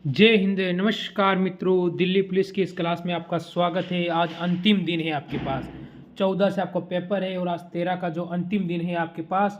जय हिंद। नमस्कार मित्रों, दिल्ली पुलिस की इस क्लास में आपका स्वागत है। आज अंतिम दिन है आपके पास। 14 से आपका पेपर है और आज 13 का जो अंतिम दिन है आपके पास।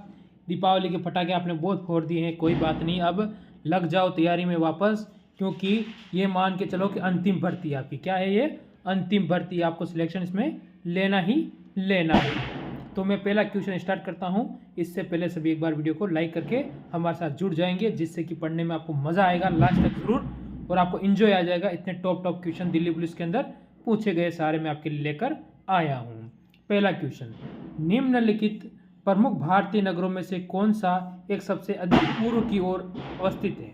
दीपावली के पटाखे आपने बहुत फोड़ दिए हैं, कोई बात नहीं, अब लग जाओ तैयारी में वापस, क्योंकि ये मान के चलो कि अंतिम भर्ती आपकी क्या है, ये अंतिम भर्ती। आपको सिलेक्शन इसमें लेना ही लेना है। तो मैं पहला क्वेश्चन स्टार्ट करता हूँ। इससे पहले सभी एक बार वीडियो को लाइक करके हमारे साथ जुड़ जाएंगे, जिससे कि पढ़ने में आपको मज़ा आएगा लास्ट तक ज़रूर, और आपको इन्जॉय आ जाएगा। इतने टॉप क्वेश्चन दिल्ली पुलिस के अंदर पूछे गए सारे मैं आपके लिए लेकर आया हूँ। पहला क्वेश्चन, निम्नलिखित प्रमुख भारतीय नगरों में से कौन सा एक सबसे अधिक पूर्व की ओर अवस्थित है,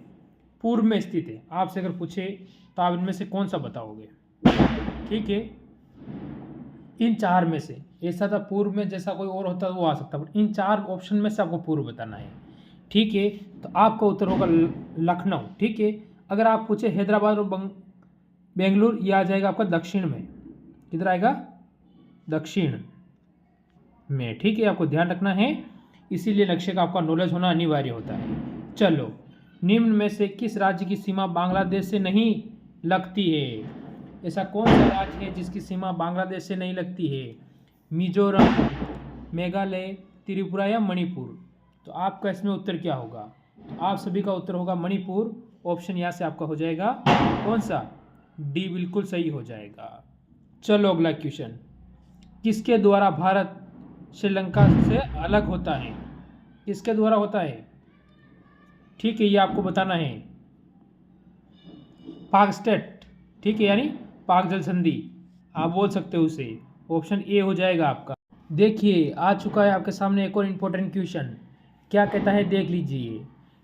पूर्व में स्थित है। आपसे अगर पूछे तो आप इनमें से कौन सा बताओगे? ठीक है, इन चार में से ऐसा था पूर्व में, जैसा कोई और होता वो आ सकता, बट इन चार ऑप्शन में से आपको पूर्व बताना है। ठीक है, तो आपका उत्तर होगा लखनऊ। ठीक है, अगर आप पूछे हैदराबाद और बेंगलुरु, ये आ जाएगा आपका दक्षिण में। किधर आएगा? दक्षिण में। ठीक है, आपको ध्यान रखना है, इसीलिए नक्शे का आपका नॉलेज होना अनिवार्य होता है। चलो, निम्न में से किस राज्य की सीमा बांग्लादेश से नहीं लगती है? ऐसा कौन सा राज्य है जिसकी सीमा बांग्लादेश से नहीं लगती है? मिजोरम, मेघालय, त्रिपुरा या मणिपुर? तो आपका इसमें उत्तर क्या होगा? तो आप सभी का उत्तर होगा मणिपुर। ऑप्शन यहाँ से आपका हो जाएगा कौन सा? डी, बिल्कुल सही हो जाएगा। चलो अगला क्वेश्चन, किसके द्वारा भारत श्रीलंका से अलग होता है? किसके द्वारा होता है? ठीक है, ये आपको बताना है। पाक स्टेट। ठीक है, यानी पाक जल संधि आप बोल सकते हो उसे। ऑप्शन ए हो जाएगा आपका। देखिए, आ चुका है आपके सामने एक और इम्पोर्टेंट क्वेश्चन। क्या कहता है, देख लीजिए।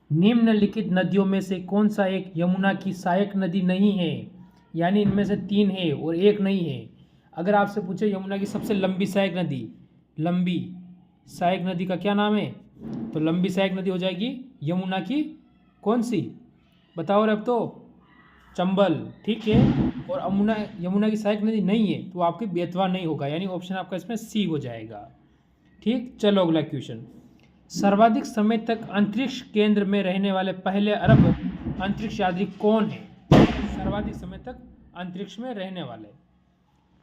निम्नलिखित नदियों में से कौन सा एक यमुना की सहायक नदी नहीं है? यानी इनमें से तीन है और एक नहीं है। अगर आपसे पूछे यमुना की सबसे लंबी सहायक नदी, लंबी सहायक नदी का क्या नाम है, तो लंबी सहायक नदी हो जाएगी यमुना की कौन सी? बताओ रे अब तो। चंबल। ठीक है, और यमुना की सहायक नदी नहीं है तो आपकी बेतवा नहीं होगा, यानी ऑप्शन आपका इसमें सी हो जाएगा। ठीक, चलो अगला क्वेश्चन, सर्वाधिक समय तक अंतरिक्ष केंद्र में रहने वाले पहले अरब अंतरिक्ष यात्री कौन है? सर्वाधिक समय तक अंतरिक्ष में रहने वाले,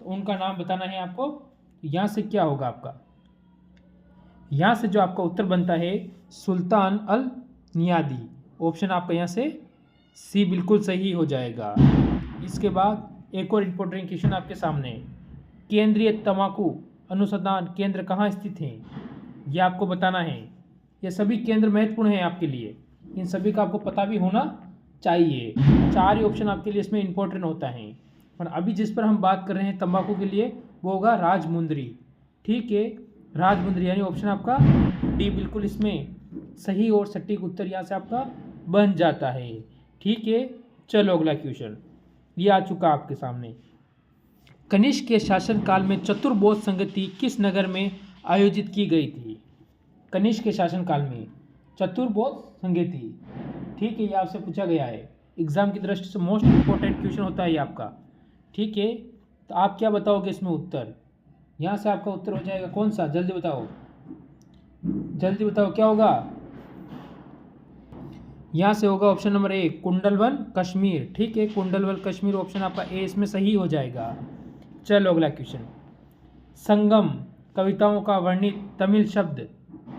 तो उनका नाम बताना है आपको। यहाँ से क्या होगा आपका? यहाँ से जो आपका उत्तर बनता है सुल्तान अल नियादी। ऑप्शन आपका यहाँ से सी बिल्कुल सही हो जाएगा। इसके बाद एक और इम्पोर्टेंट क्वेश्चन आपके सामने, केंद्रीय तंबाकू अनुसंधान केंद्र कहाँ स्थित है? ये आपको बताना है। ये सभी केंद्र महत्वपूर्ण हैं आपके लिए, इन सभी का आपको पता भी होना चाहिए। चार ही ऑप्शन आपके लिए इसमें इम्पोर्टेंट होता है, पर अभी जिस पर हम बात कर रहे हैं तंबाकू के लिए, वो होगा राजमुंदरी। ठीक है, राजमुंदरी, यानी ऑप्शन आपका डी बिल्कुल इसमें सही और सटीक उत्तर यहाँ से आपका बन जाता है। ठीक है, चलो अगला क्वेश्चन, ये आ चुका आपके सामने। कनिष्क के शासनकाल में चतुर्बोध संगति किस नगर में आयोजित की गई थी? कनिष्क के शासनकाल में चतुर्बोध संगति। ठीक है, ये आपसे पूछा गया है, एग्जाम की दृष्टि से मोस्ट इंपॉर्टेंट क्वेश्चन होता है ये आपका। ठीक है, तो आप क्या बताओगे इसमें उत्तर? यहाँ से आपका उत्तर हो जाएगा कौन सा? जल्दी बताओ, जल्दी बताओ क्या होगा? यहाँ से होगा option number A, Kundalvan Kashmir. ठीक है, कुंडलवन कश्मीर, ऑप्शन आपका ए इसमें सही हो जाएगा। चलो अगला क्वेश्चन, संगम कविताओं का वर्णित तमिल शब्द,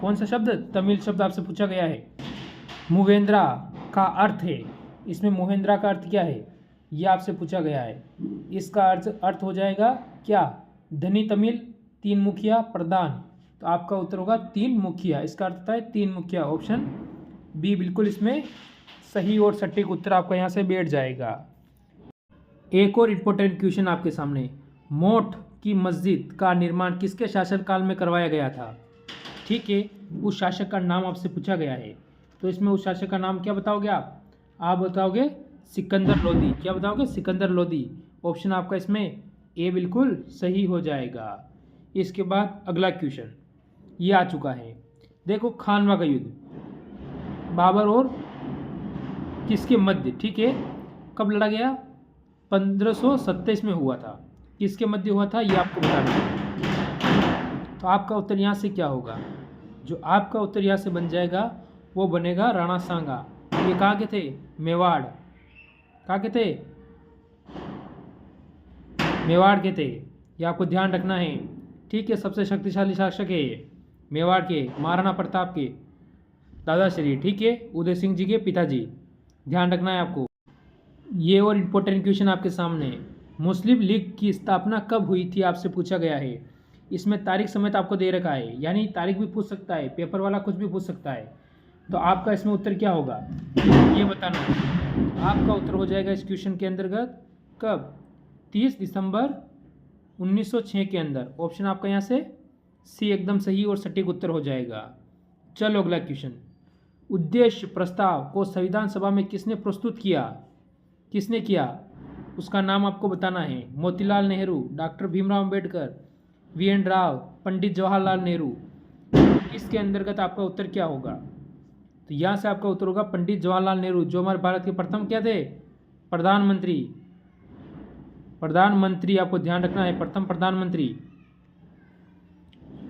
कौन सा शब्द? तमिल शब्द आपसे पूछा गया है। मुवेंद्रा का अर्थ है, इसमें मुवेंद्रा का अर्थ क्या है ये आपसे पूछा गया है। इसका अर्थ हो जाएगा क्या? धनी तमिल, तीन मुखिया, प्रधान। तो आपका उत्तर होगा तीन मुखिया। इसका अर्थ होता है तीन मुखिया। ऑप्शन बी बिल्कुल इसमें सही और सटीक उत्तर आपका यहाँ से बैठ जाएगा। एक और इम्पोर्टेंट क्वेश्चन आपके सामने, मोठ की मस्जिद का निर्माण किसके शासनकाल में करवाया गया था? ठीक है, उस शासक का नाम आपसे पूछा गया है, तो इसमें उस शासक का नाम क्या बताओगे आप? आप बताओगे सिकंदर लोदी। क्या बताओगे? सिकंदर लोदी। ऑप्शन आपका इसमें ए बिल्कुल सही हो जाएगा। इसके बाद अगला क्वेश्चन ये आ चुका है, देखो, खानवा का युद्ध बाबर और किसके मध्य, ठीक है, कब लड़ा गया? 1527 में हुआ था। किसके मध्य हुआ था ये आपको बताना है। तो आपका उत्तर यहाँ से क्या होगा? जो आपका उत्तर यहाँ से बन जाएगा वो बनेगा राणा सांगा। ये कहाँ के थे? मेवाड़। कहाँ के थे? मेवाड़ के थे। ये आपको ध्यान रखना है। ठीक है, सबसे शक्तिशाली शासक है ये मेवाड़ के, महाराणा प्रताप के दादाश्री। ठीक है, उदय सिंह जी के पिताजी। ध्यान रखना है आपको ये। और इम्पोर्टेंट क्वेश्चन आपके सामने, मुस्लिम लीग की स्थापना कब हुई थी आपसे पूछा गया है। इसमें तारीख समेत आपको दे रखा है, यानी तारीख भी पूछ सकता है, पेपर वाला कुछ भी पूछ सकता है। तो आपका इसमें उत्तर क्या होगा ये बताना है। आपका उत्तर हो जाएगा इस क्वेश्चन के अंतर्गत कब? 30 दिसंबर 1906 के अंदर। ऑप्शन आपका यहाँ से सी एकदम सही और सटीक उत्तर हो जाएगा। चलो अगला क्वेश्चन, उद्देश्य प्रस्ताव को संविधान सभा में किसने प्रस्तुत किया? किसने किया उसका नाम आपको बताना है। Motilal Nehru, doctor Bhimrao Ambedkar, VN. राव, पंडित जवाहरलाल नेहरू। इसके अंतर्गत आपका उत्तर क्या होगा? तो यहाँ से आपका उत्तर होगा पंडित जवाहरलाल नेहरू, जो हमारे भारत के प्रथम क्या थे? प्रधानमंत्री। प्रधानमंत्री आपको ध्यान रखना है, प्रथम प्रधानमंत्री।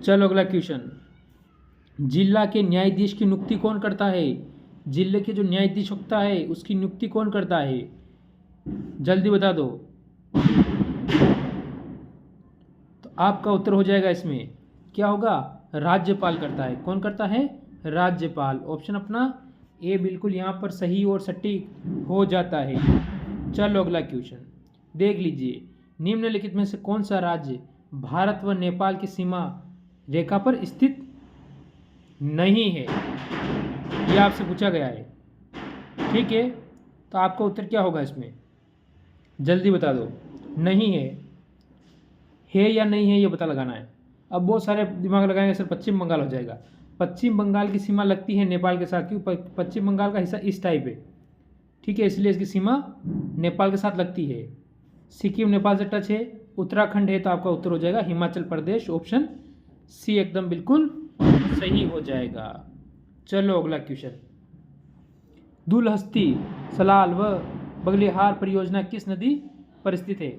चलो अगला क्वेश्चन, जिला के न्यायाधीश की नियुक्ति कौन करता है? जिले के जो न्यायाधीश होता है उसकी नियुक्ति कौन करता है? जल्दी बता दो। तो आपका उत्तर हो जाएगा इसमें क्या होगा? राज्यपाल करता है। कौन करता है? राज्यपाल। ऑप्शन अपना ए बिल्कुल यहाँ पर सही और सटीक हो जाता है। चलो अगला क्वेश्चन देख लीजिए, निम्नलिखित में से कौन सा राज्य भारत व नेपाल की सीमा रेखा पर स्थित नहीं है? यह आपसे पूछा गया है। ठीक है, तो आपका उत्तर क्या होगा इसमें? जल्दी बता दो। नहीं है या नहीं है ये पता लगाना है। अब बहुत सारे दिमाग लगाएंगे सर पश्चिम बंगाल हो जाएगा। पश्चिम बंगाल की सीमा लगती है नेपाल के साथ, क्योंकि पश्चिम बंगाल का हिस्सा इस टाइप है। ठीक है, इसलिए इसकी सीमा नेपाल के साथ लगती है। सिक्किम नेपाल से टच है। उत्तराखंड है, तो आपका उत्तर हो जाएगा हिमाचल प्रदेश। ऑप्शन सी एकदम बिल्कुल सही हो जाएगा। चलो अगला क्वेश्चन, दुलहस्ती, सलाल व बगलिहार परियोजना किस नदी पर स्थित है?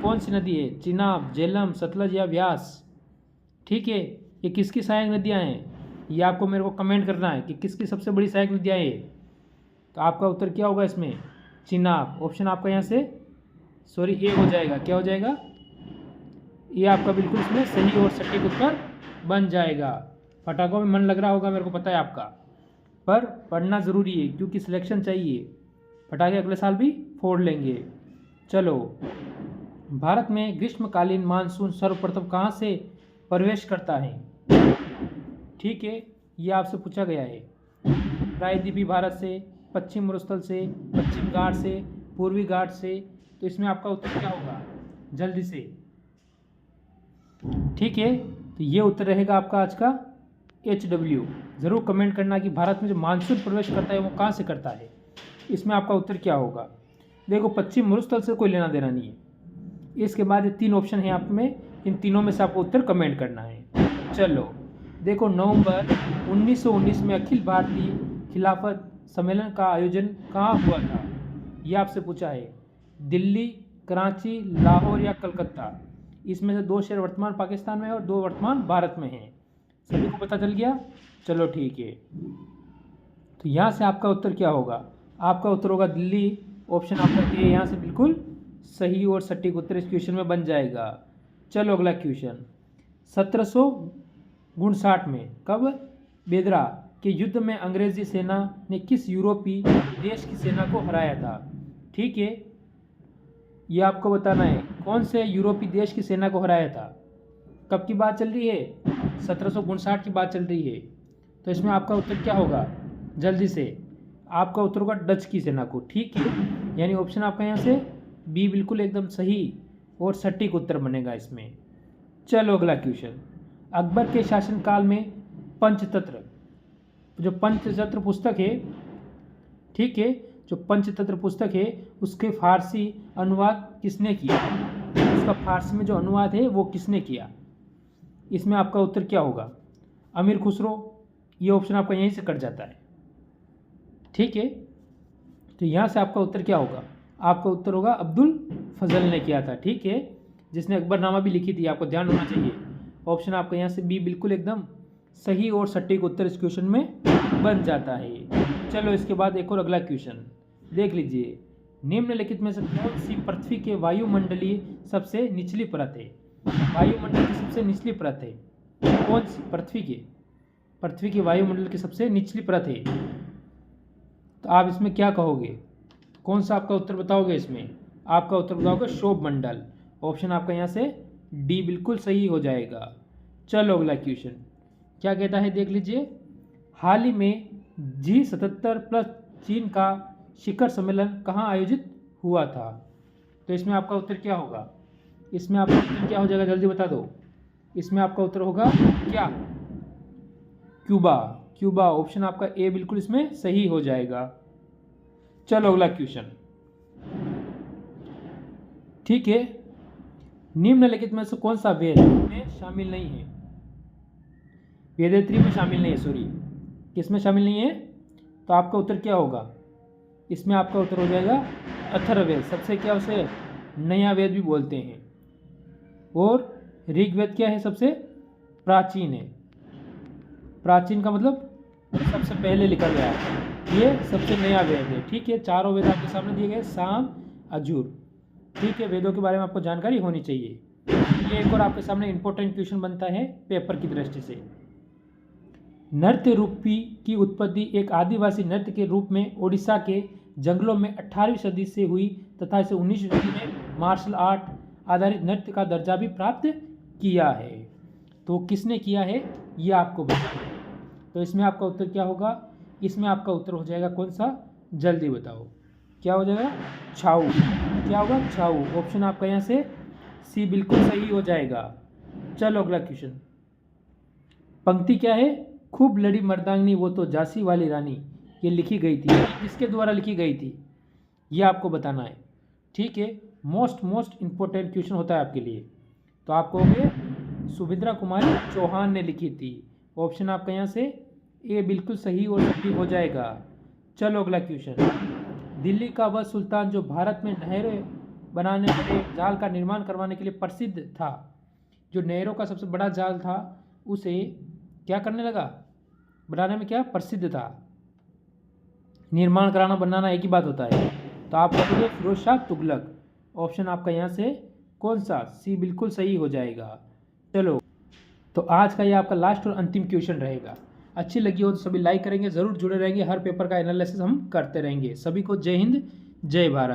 कौन सी नदी है? चिनाब, झेलम, सतलज या व्यास? ठीक है, ये किसकी सहायक नदियां हैं? ये आपको मेरे को कमेंट करना है कि किसकी सबसे बड़ी सहायक नदियां हैं। तो आपका उत्तर क्या होगा इसमें? चिनाब। ऑप्शन आपका यहाँ से ए हो जाएगा। क्या हो जाएगा? ये आपका बिल्कुल इसमें सही और सटीक उत्तर बन जाएगा। पटाखों में मन लग रहा होगा, मेरे को पता है आपका, पर पढ़ना ज़रूरी है क्योंकि सिलेक्शन चाहिए। पटाखे अगले साल भी फोड़ लेंगे। चलो, भारत में ग्रीष्मकालीन मानसून सर्वप्रथम कहाँ से प्रवेश करता है? ठीक है, ये आपसे पूछा गया है। प्रायद्वीपीय भारत से, पश्चिम मरुस्थल से, पश्चिम घाट से, पूर्वी घाट से। तो इसमें आपका उत्तर क्या होगा? जल्दी से। ठीक है, तो ये उत्तर रहेगा आपका आज का HW। ज़रूर कमेंट करना कि भारत में जो मानसून प्रवेश करता है वो कहाँ से करता है। इसमें आपका उत्तर क्या होगा? देखो, पश्चिम मरुस्थल से कोई लेना देना नहीं है। इसके बाद ये 3 ऑप्शन है आप में, इन तीनों में से आपको उत्तर कमेंट करना है। चलो देखो, नवंबर 1919 में अखिल भारतीय खिलाफत सम्मेलन का आयोजन कहाँ हुआ था? ये आपसे पूछा है। दिल्ली, कराची, लाहौर या कलकत्ता? इसमें से 2 शहर वर्तमान पाकिस्तान में है और 2 वर्तमान भारत में हैं। सभी को पता चल गया? चलो ठीक है, तो यहाँ से आपका उत्तर क्या होगा? आपका उत्तर होगा दिल्ली। ऑप्शन आपका ए यहाँ से बिल्कुल सही और सटीक उत्तर इस क्वेश्चन में बन जाएगा। चलो अगला क्वेश्चन, 1759 में कब बेदरा के युद्ध में अंग्रेजी सेना ने किस यूरोपीय देश की सेना को हराया था? ठीक है, ये आपको बताना है कौन से यूरोपीय देश की सेना को हराया था। कब की बात चल रही है? 1759 की बात चल रही है। तो इसमें आपका उत्तर क्या होगा? जल्दी से। आपका उत्तर होगा डच की सेना को। ठीक है, यानी ऑप्शन आपका यहाँ से बी बिल्कुल एकदम सही और सटीक उत्तर बनेगा इसमें। चलो अगला क्वेश्चन, अकबर के शासनकाल में पंचतंत्र, जो पंचतंत्र पुस्तक है, ठीक है, जो पंचतंत्र पुस्तक है उसके फारसी अनुवाद किसने किया? उसका फारसी में जो अनुवाद है वो किसने किया? इसमें आपका उत्तर क्या होगा? अमीर खुसरो। ये ऑप्शन आपका यहीं से कट जाता है। ठीक है, तो यहाँ से आपका उत्तर क्या होगा? आपका उत्तर होगा अब्दुल फजल ने किया था। ठीक है, जिसने अकबरनामा भी लिखी थी। आपको ध्यान होना चाहिए। ऑप्शन आपका यहाँ से बी बिल्कुल एकदम सही और सटीक उत्तर इस क्वेश्चन में बन जाता है। चलो इसके बाद एक और अगला क्वेश्चन देख लीजिए। निम्नलिखित में से कौन सी पृथ्वी के वायुमंडलीय सबसे निचली परत है? वायुमंडल की सबसे निचली परत है कौन सी? पृथ्वी की वायुमंडल की सबसे निचली परत है। तो आप इसमें क्या कहोगे? कौन सा आपका उत्तर बताओगे? इसमें आपका उत्तर बताओगे क्षोभ मंडल। ऑप्शन आपका यहाँ से डी बिल्कुल सही हो जाएगा। चलो अगला क्वेश्चन क्या कहता है देख लीजिए। हाल ही में G77 प्लस चीन का शिखर सम्मेलन कहाँ आयोजित हुआ था? तो इसमें आपका उत्तर क्या होगा? इसमें आपका उत्तर क्या हो जाएगा? जल्दी बता दो। इसमें आपका उत्तर होगा क्या? क्यूबा। ऑप्शन आपका ए बिल्कुल इसमें सही हो जाएगा। चलो अगला क्वेश्चन ठीक है। निम्नलिखित में से कौन सा वेद में शामिल नहीं है? वेदेत्री में शामिल नहीं है, सॉरी, किसमें शामिल नहीं है? तो आपका उत्तर क्या होगा? इसमें आपका उत्तर हो जाएगा अथर्ववेद। सबसे क्या उसे नया वेद भी बोलते हैं। और ऋग्वेद क्या है? सबसे प्राचीन है। प्राचीन का मतलब सबसे पहले लिखा गया है। ये सबसे नया वेद है। ठीक है, चारों वेद आपके सामने दिए गए, साम अजूर। ठीक है, वेदों के बारे में आपको जानकारी होनी चाहिए। ये एक और आपके सामने इंपॉर्टेंट क्वेश्चन बनता है पेपर की दृष्टि से। नृत्य रूपी की उत्पत्ति एक आदिवासी नृत्य के रूप में ओडिशा के जंगलों में 18वीं सदी से हुई तथा इसे 19वीं सदी में मार्शल आर्ट आधारित नृत्य का दर्जा भी प्राप्त किया है। तो किसने किया है ये आपको बताना है। तो इसमें आपका उत्तर क्या होगा? इसमें आपका उत्तर हो जाएगा कौन सा? जल्दी बताओ। क्या हो जाएगा? छाऊ। क्या होगा? छाऊ। ऑप्शन आपका यहाँ से सी बिल्कुल सही हो जाएगा। चलो अगला क्वेश्चन। पंक्ति क्या है? खूब लड़ी मर्दांगनी वो तो झांसी वाली रानी। ये लिखी गई थी, किसके द्वारा लिखी गई थी ये आपको बताना है। ठीक है, मोस्ट इंपॉर्टेंट क्वेश्चन होता है आपके लिए। तो आप कहोगे सुभद्रा कुमारी चौहान ने लिखी थी। ऑप्शन आपका यहाँ से ए बिल्कुल सही और सटीक हो जाएगा। चलो अगला क्वेश्चन। दिल्ली का वह सुल्तान जो भारत में नहरें बनाने वाले जाल का निर्माण करवाने के लिए प्रसिद्ध था, जो नहरों का सबसे बड़ा जाल था उसे क्या करने लगा? बनाने में क्या प्रसिद्ध था? निर्माण कराना बनाना एक ही बात होता है। तो आप कहोगे फिरोज शाह तुगलक। ऑप्शन आपका यहाँ से कौन सा? सी बिल्कुल सही हो जाएगा। चलो तो आज का ये आपका लास्ट और अंतिम क्वेश्चन रहेगा। अच्छी लगी हो तो सभी लाइक करेंगे, ज़रूर जुड़े रहेंगे। हर पेपर का एनालिसिस हम करते रहेंगे। सभी को जय हिंद, जय भारत।